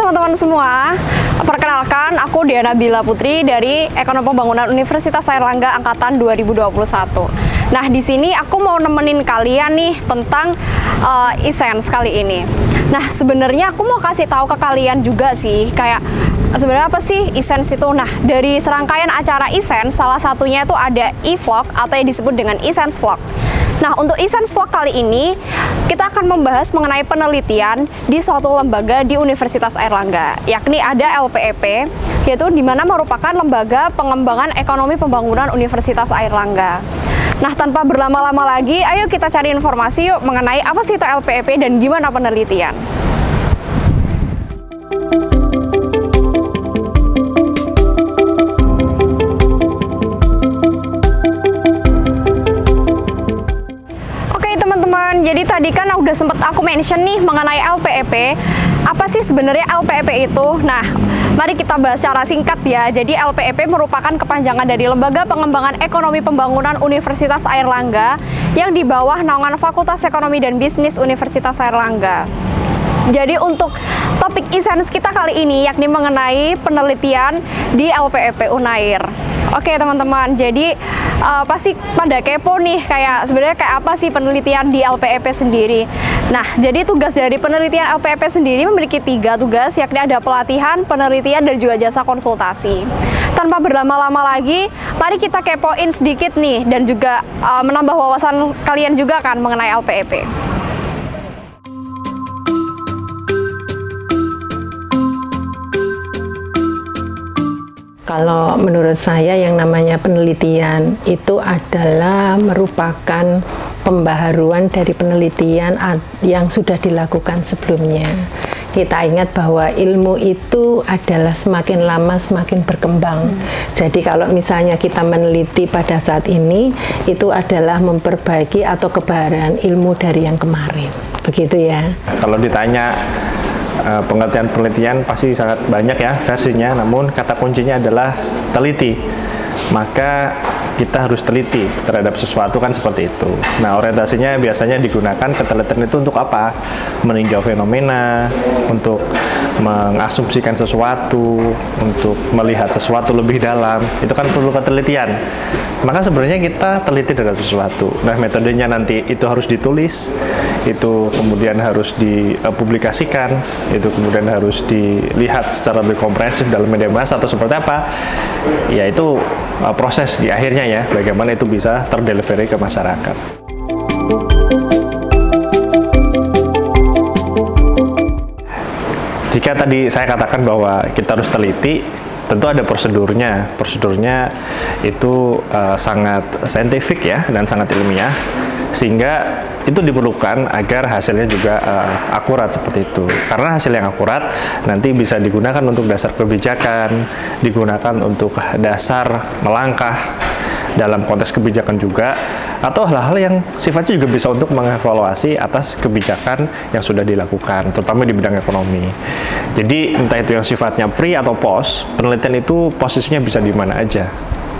teman-teman semua, perkenalkan aku Diana Bila Putri dari Ekonomi Pembangunan Universitas Airlangga Angkatan 2021. Nah, di sini aku mau nemenin kalian nih tentang e-sense kali ini. Nah, sebenarnya aku mau kasih tahu ke kalian juga sih, kayak sebenarnya apa sih e-sense itu? Nah, dari serangkaian acara e-sense, salah satunya itu ada e-vlog atau yang disebut dengan e-sense vlog. Nah, untuk e-sense vlog kali ini, kita akan membahas mengenai penelitian di suatu lembaga di Universitas Airlangga, yakni ada LPEP, yaitu di mana merupakan lembaga pengembangan ekonomi pembangunan Universitas Airlangga. Nah, tanpa berlama-lama lagi, ayo kita cari informasi yuk mengenai apa sih itu LPEP dan gimana penelitian. Jadi tadi kan udah sempet aku mention nih mengenai LPEP. Apa sih sebenarnya LPEP itu? Nah, mari kita bahas secara singkat ya. Jadi LPEP merupakan kepanjangan dari Lembaga Pengembangan Ekonomi Pembangunan Universitas Airlangga yang di bawah naungan Fakultas Ekonomi dan Bisnis Universitas Airlangga. Jadi untuk topik e-sense kita kali ini yakni mengenai penelitian di LPEP Unair. Oke teman-teman, jadi pasti pada kepo nih sebenarnya kayak apa sih penelitian di LPEP sendiri. Nah, jadi tugas dari penelitian LPEP sendiri memiliki 3 tugas, yakni ada pelatihan, penelitian, dan juga jasa konsultasi. Tanpa berlama-lama lagi, mari kita kepoin sedikit nih dan juga menambah wawasan kalian juga kan mengenai LPEP. Kalau menurut saya yang namanya penelitian itu adalah merupakan pembaharuan dari penelitian yang sudah dilakukan sebelumnya. Kita ingat bahwa ilmu itu adalah semakin lama semakin berkembang. Jadi kalau misalnya kita meneliti pada saat ini, itu adalah memperbaiki atau kebaharuan ilmu dari yang kemarin. Begitu ya. Kalau ditanya pengertian penelitian pasti sangat banyak ya versinya, namun kata kuncinya adalah teliti. Maka kita harus teliti terhadap sesuatu kan seperti itu. Nah, orientasinya biasanya digunakan ketelitian itu untuk apa? Meninjau fenomena, untuk mengasumsikan sesuatu, untuk melihat sesuatu lebih dalam. Itu kan perlu ketelitian. Maka sebenarnya kita teliti terhadap sesuatu. Nah, metodenya nanti itu harus ditulis, itu kemudian harus dipublikasikan, itu kemudian harus dilihat secara lebih komprehensif dalam media massa atau seperti apa. Ya itu proses di akhirnya ya, bagaimana itu bisa terdelivery ke masyarakat. Jika tadi saya katakan bahwa kita harus teliti, tentu ada prosedurnya. Prosedurnya itu sangat saintifik ya dan sangat ilmiah, sehingga itu diperlukan agar hasilnya juga akurat seperti itu. Karena hasil yang akurat nanti bisa digunakan untuk dasar kebijakan, digunakan untuk dasar melangkah dalam konteks kebijakan juga, atau hal-hal yang sifatnya juga bisa untuk mengevaluasi atas kebijakan yang sudah dilakukan, terutama di bidang ekonomi. Jadi entah itu yang sifatnya pre atau post, penelitian itu posisinya bisa di mana aja,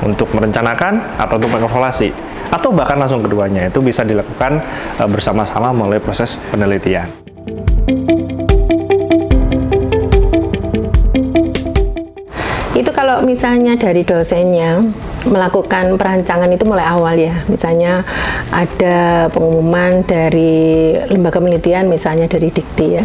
untuk merencanakan atau untuk mengevaluasi, atau bahkan langsung keduanya. Itu bisa dilakukan bersama-sama melalui proses penelitian. Itu kalau misalnya dari dosennya melakukan perancangan itu mulai awal ya, misalnya ada pengumuman dari lembaga penelitian, misalnya dari Dikti ya,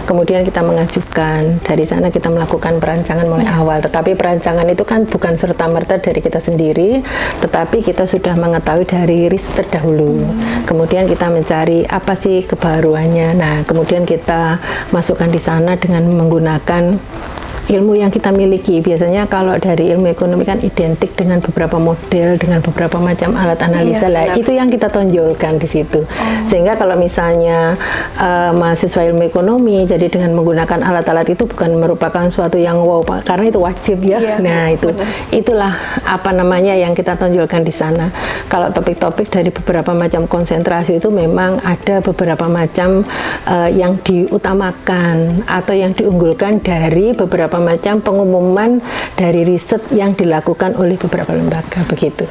kemudian kita mengajukan, dari sana kita melakukan perancangan mulai awal. Tetapi perancangan itu kan bukan serta-merta dari kita sendiri, tetapi kita sudah mengetahui dari riset terdahulu. Kemudian kita mencari apa sih kebaruannya. Nah, kemudian kita masukkan di sana dengan menggunakan ilmu yang kita miliki. Biasanya kalau dari ilmu ekonomi kan identik dengan beberapa model, dengan beberapa macam alat analisa lah. Itu yang kita tonjolkan di situ. Sehingga kalau misalnya mahasiswa ilmu ekonomi, jadi dengan menggunakan alat-alat itu bukan merupakan suatu yang wow, karena itu wajib ya. Nah itulah apa namanya yang kita tonjolkan di sana. Kalau topik-topik dari beberapa macam konsentrasi itu memang ada beberapa macam yang diutamakan atau yang diunggulkan dari beberapa macam pengumuman dari riset yang dilakukan oleh beberapa lembaga, begitu.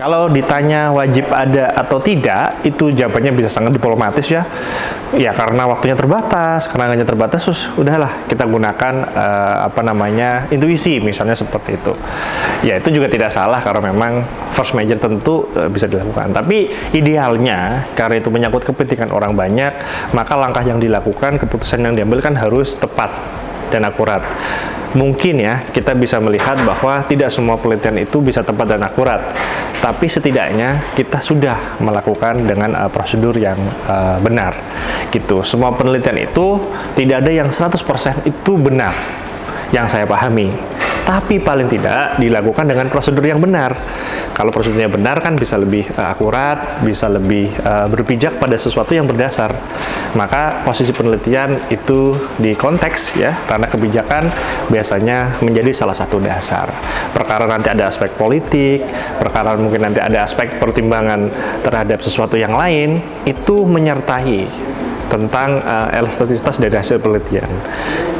Kalau ditanya wajib ada atau tidak, itu jawabannya bisa sangat diplomatis ya. Ya karena waktunya terbatas, karena anggarannya terbatas, terus udahlah kita gunakan intuisi misalnya seperti itu. Ya itu juga tidak salah karena memang force major tentu bisa dilakukan. Tapi idealnya karena itu menyangkut kepentingan orang banyak, maka langkah yang dilakukan, keputusan yang diambil kan harus tepat dan akurat. Mungkin ya kita bisa melihat bahwa tidak semua penelitian itu bisa tepat dan akurat, tapi setidaknya kita sudah melakukan dengan prosedur yang benar gitu. Semua penelitian itu tidak ada yang 100% itu benar yang saya pahami, tapi paling tidak dilakukan dengan prosedur yang benar. Kalau prosedurnya benar kan bisa lebih akurat, bisa lebih berpijak pada sesuatu yang berdasar. Maka posisi penelitian itu di konteks ya, karena kebijakan biasanya menjadi salah satu dasar. Perkara nanti ada aspek politik, perkara mungkin nanti ada aspek pertimbangan terhadap sesuatu yang lain, itu menyertai tentang elastisitas dari hasil penelitian.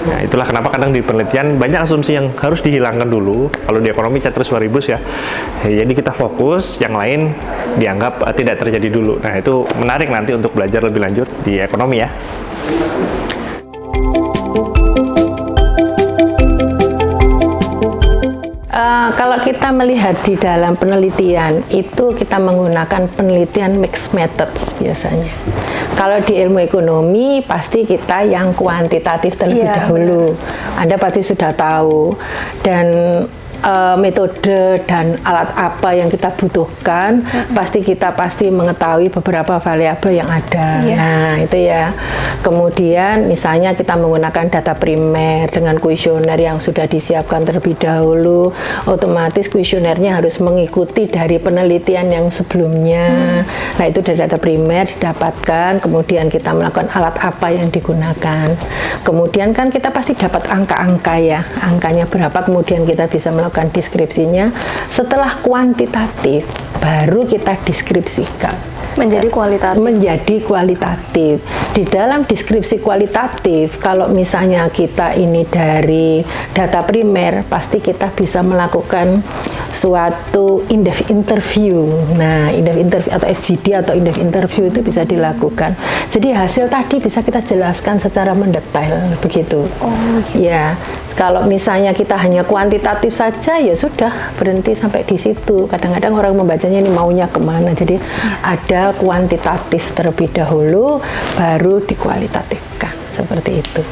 Nah, itulah kenapa kadang di penelitian banyak asumsi yang harus dihilangkan dulu. Kalau di ekonomi ceteris paribus ya. Jadi kita fokus, yang lain dianggap tidak terjadi dulu. Nah, itu menarik nanti untuk belajar lebih lanjut di ekonomi ya. Kalau kita melihat di dalam penelitian, itu kita menggunakan penelitian mixed methods biasanya. Kalau di ilmu ekonomi, pasti kita yang kuantitatif terlebih dahulu. Anda pasti sudah tahu. Dan metode dan alat apa yang kita butuhkan, pasti mengetahui beberapa variabel yang ada. Nah, itu ya. Kemudian misalnya kita menggunakan data primer dengan kuesioner yang sudah disiapkan terlebih dahulu, otomatis kuesionernya harus mengikuti dari penelitian yang sebelumnya. Nah, itu dari data primer didapatkan, kemudian kita melakukan alat apa yang digunakan. Kemudian kan kita pasti dapat angka-angka ya, angkanya berapa, kemudian kita bisa melakukan deskripsinya. Setelah kuantitatif, baru kita deskripsikan. Menjadi kualitatif. Menjadi kualitatif. Di dalam deskripsi kualitatif, kalau misalnya kita ini dari data primer, pasti kita bisa melakukan suatu in-depth interview. Nah, in-depth interview atau FGD atau in-depth interview itu bisa dilakukan. Jadi hasil tadi bisa kita jelaskan secara mendetail begitu. Ya. Kalau misalnya kita hanya kuantitatif saja, ya sudah berhenti sampai di situ. Kadang-kadang orang membacanya ini maunya kemana. Jadi ada kuantitatif terlebih dahulu, baru dikualitatifkan. Seperti itu.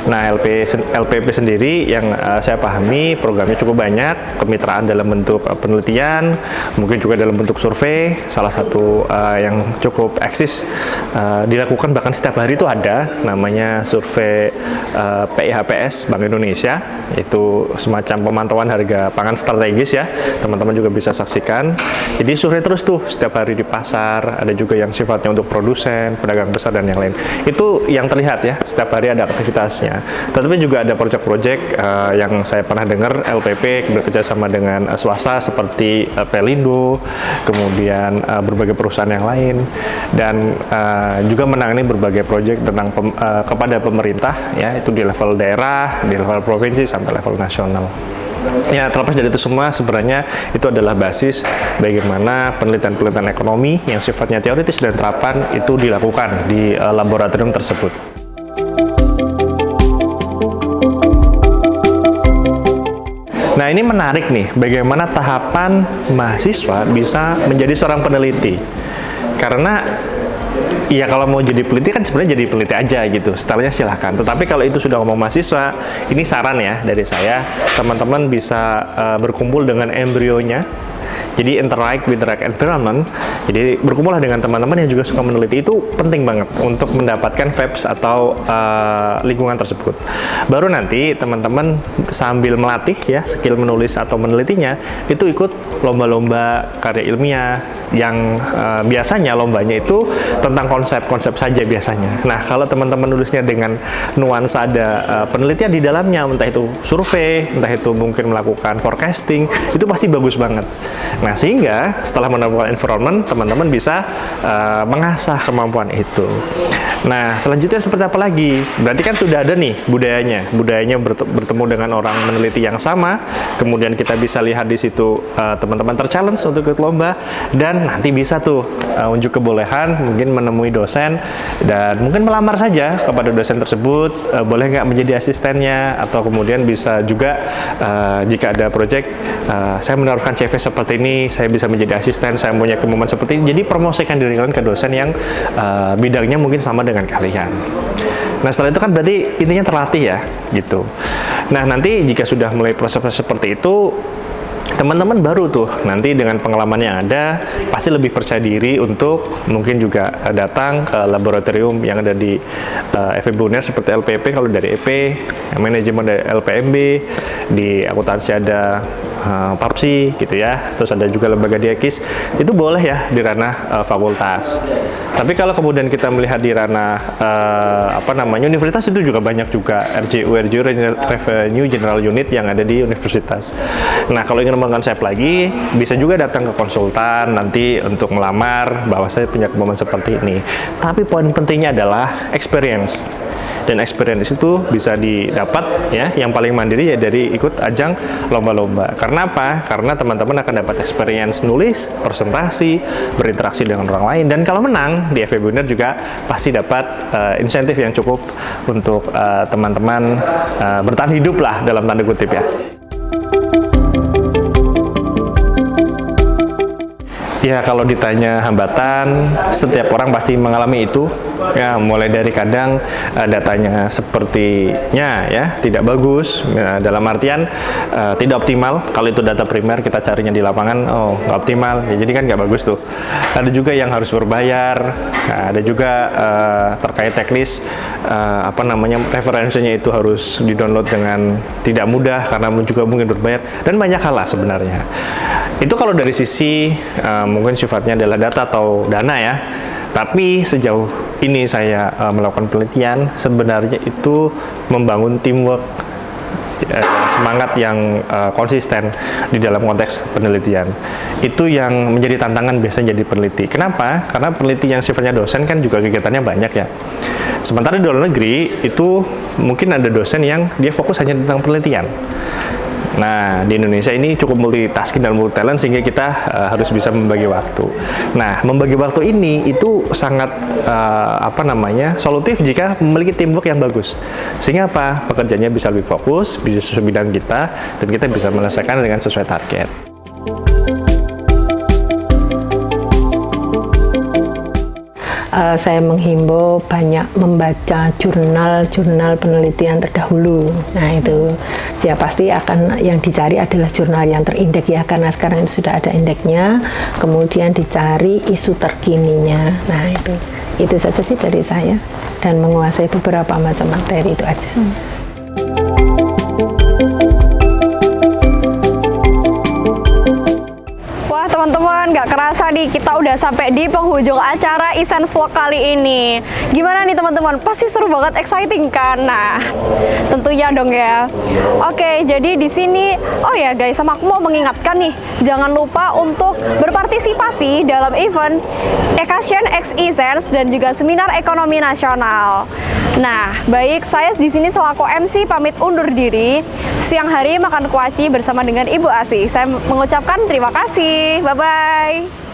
Nah, LPP sendiri yang saya pahami programnya cukup banyak, kemitraan dalam bentuk penelitian, mungkin juga dalam bentuk survei. Salah satu yang cukup eksis dilakukan bahkan setiap hari itu ada, namanya survei PIHPS Bank Indonesia. Itu semacam pemantauan harga pangan strategis ya, teman-teman juga bisa saksikan. Jadi survei terus tuh setiap hari di pasar, ada juga yang sifatnya untuk produsen, pedagang besar dan yang lain. Itu yang terlihat ya, setiap hari ada aktivitasnya. Tetapi juga ada proyek-proyek yang saya pernah dengar LPP bekerja sama dengan swasta seperti Pelindo, kemudian berbagai perusahaan yang lain, dan juga menangani berbagai proyek tentang kepada pemerintah ya, itu di level daerah, di level provinsi sampai level nasional. Ya, terlepas dari itu semua, sebenarnya itu adalah basis bagaimana penelitian-penelitian ekonomi yang sifatnya teoritis dan terapan itu dilakukan di laboratorium tersebut. Nah, ini menarik nih, bagaimana tahapan mahasiswa bisa menjadi seorang peneliti. Karena ya kalau mau jadi peneliti kan sebenarnya jadi peneliti aja gitu, setelahnya silahkan. Tetapi kalau itu sudah ngomong mahasiswa, ini saran ya dari saya, teman-teman bisa berkumpul dengan embrionya. Jadi interact with the right environment. Jadi berkumpullah dengan teman-teman yang juga suka meneliti, itu penting banget untuk mendapatkan vibes atau lingkungan tersebut. Baru nanti teman-teman sambil melatih ya skill menulis atau menelitinya, itu ikut lomba-lomba karya ilmiah yang biasanya lombanya itu tentang konsep-konsep saja biasanya. Nah, kalau teman-teman nulisnya dengan nuansa ada penelitian di dalamnya, entah itu survei, entah itu mungkin melakukan forecasting, itu pasti bagus banget. Nah, Nah, sehingga setelah menemukan environment, teman-teman bisa mengasah kemampuan itu. Nah, selanjutnya seperti apa lagi? Berarti kan sudah ada nih budayanya bertemu dengan orang meneliti yang sama, kemudian kita bisa lihat di situ teman-teman ter-challenge untuk ikut lomba, dan nanti bisa tuh unjuk kebolehan, mungkin menemui dosen, dan mungkin melamar saja kepada dosen tersebut, boleh nggak menjadi asistennya, atau kemudian bisa juga jika ada project, saya menaruhkan CV seperti ini, saya bisa menjadi asisten, saya punya kemampuan seperti ini, jadi promosikan diri kalian ke dosen yang bidangnya mungkin sama dengan kalian. Nah, setelah itu kan berarti intinya terlatih ya, gitu. Nah, nanti jika sudah mulai proses seperti itu, teman-teman baru tuh nanti dengan pengalaman yang ada pasti lebih percaya diri untuk mungkin juga datang ke laboratorium yang ada di FEB UNER seperti LPP kalau dari EP, manajemen dari LPMB, di akuntansi ada PAPSI gitu ya, terus ada juga lembaga diakis, itu boleh ya di ranah fakultas. Tapi kalau kemudian kita melihat di ranah universitas, itu juga banyak juga RJU Revenue General Unit yang ada di universitas. Nah, kalau ingin mengkonsep lagi, bisa juga datang ke konsultan nanti untuk melamar bahwa saya punya kemampuan seperti ini. Tapi poin pentingnya adalah experience. Dan experience itu bisa didapat ya, yang paling mandiri ya dari ikut ajang lomba-lomba. Karena apa? Karena teman-teman akan dapat experience nulis, presentasi, berinteraksi dengan orang lain, dan kalau menang di FEB UNER juga pasti dapat insentif yang cukup untuk teman-teman bertahan hidup lah dalam tanda kutip ya. Ya, kalau ditanya hambatan, setiap orang pasti mengalami itu. Ya, mulai dari kadang datanya sepertinya ya tidak bagus, dalam artian tidak optimal. Kalau itu data primer, kita carinya di lapangan, oh nggak optimal, ya, jadi kan nggak bagus tuh. Ada juga yang harus berbayar, ada juga terkait teknis, referensinya itu harus di-download dengan tidak mudah karena juga mungkin berbayar, dan banyak hal lah sebenarnya. Itu kalau dari sisi mungkin sifatnya adalah data atau dana ya. Tapi sejauh ini saya melakukan penelitian, sebenarnya itu membangun teamwork, semangat yang konsisten di dalam konteks penelitian. Itu yang menjadi tantangan biasanya jadi peneliti. Kenapa? Karena peneliti yang sifatnya dosen kan juga kegiatannya banyak ya. Sementara di luar negeri itu mungkin ada dosen yang dia fokus hanya tentang penelitian. Nah, di Indonesia ini cukup multitasking dan multi talent sehingga kita harus bisa membagi waktu. Nah, membagi waktu ini itu sangat solutif jika memiliki teamwork yang bagus. Sehingga apa? Pekerjaannya bisa lebih fokus, bisa sesuai bidang kita, dan kita bisa menyelesaikan dengan sesuai target. Saya menghimbau banyak membaca jurnal penelitian terdahulu. Nah, itu ya pasti akan yang dicari adalah jurnal yang terindeks ya, karena sekarang itu sudah ada indeksnya. Kemudian dicari isu terkininya. Nah, itu saja sih dari saya, dan menguasai beberapa macam materi itu aja. Teman-teman, nggak kerasa nih kita udah sampai di penghujung acara Essence Vlog kali ini. Gimana nih teman-teman? Pasti seru banget, exciting kan? Nah, tentunya dong ya. Oke, jadi di sini, oh ya guys, sama aku mau mengingatkan nih, jangan lupa untuk berpartisipasi dalam event Ekasian X Essence dan juga Seminar Ekonomi Nasional. Nah, baik, saya di sini selaku MC pamit undur diri. Siang hari makan kuaci bersama dengan Ibu Asih. Saya mengucapkan terima kasih. Bye-bye.